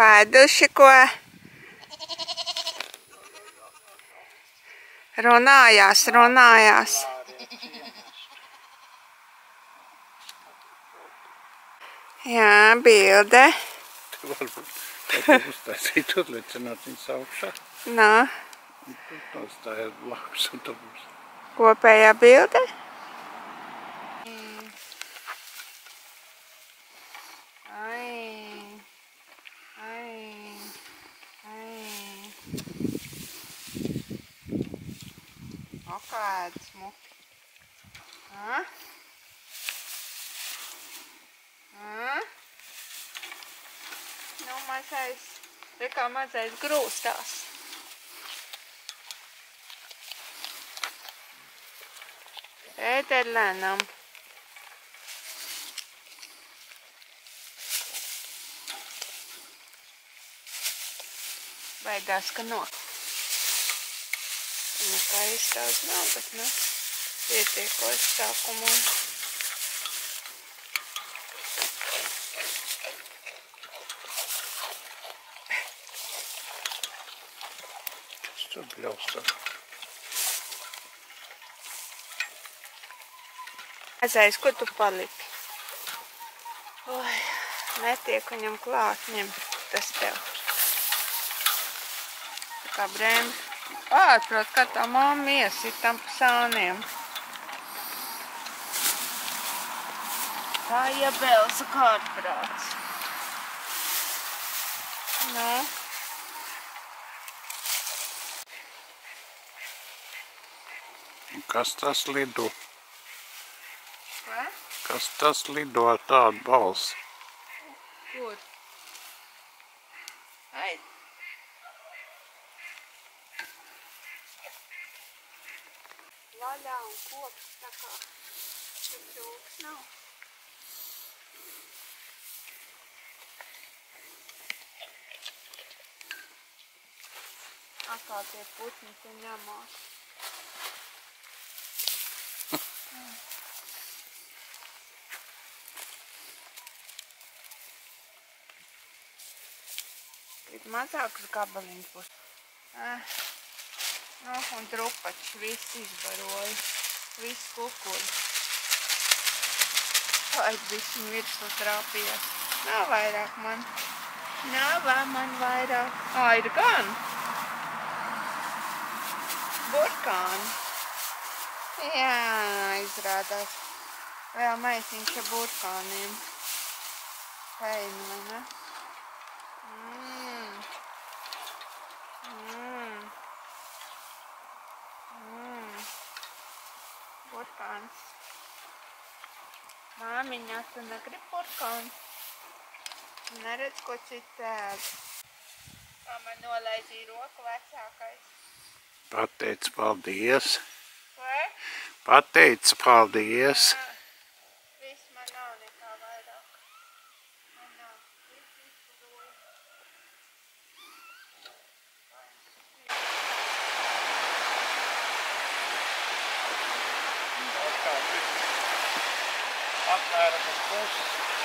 Pēduši ko? Runājās. Jā, bilde. Tu varbūt uztaisīt uzliecināt viņas augšā. Nā. Nostājies blakus un tad būs. Kopējā bilde. Kāds smuki. Nu, mazais, kā mazais grūstās. Ēderlēnam. Baidās, ka nok. Nu, kā izstāds nav, bet, nu, pietiekos sākumu. Kas tur bļaustā? Mazais, ko tu paliki? Oi, netiek viņam klāt ņemt tas tev. Tā kā brēma. Ārprāt, kā tā mamma iesit tam pa sāniem. Tā iebelsa kārtprāts. Nu. Kas tas lido? Ko? Kas tas lido ar tādu balsi? Kur? Ai. Vaļā un koks, tā kā tur trūks nav. Atkal tie putni te ņemās. Ir mazāks gabaliņš būs. Nu, un drupačs viss izbaroja. Viss kukuļi. Aid visu virsmu trāpījās. Nav vairāk man. Nav man vairāk. Ir gan. Burkāni. Jā, izrādās. Vēl maisiņš ar burkāniem. Feini, vai ne? Burkāns. Māmiņā, tu negrib burkānu? Neredz, ko citu ēd. Kā man nolaidīja roku vecākais. Pateic paldies. Vai? Pateic paldies. Viss man nav nekā vairāk. Man nav. Viss izturoja. Apmēram uz pusi.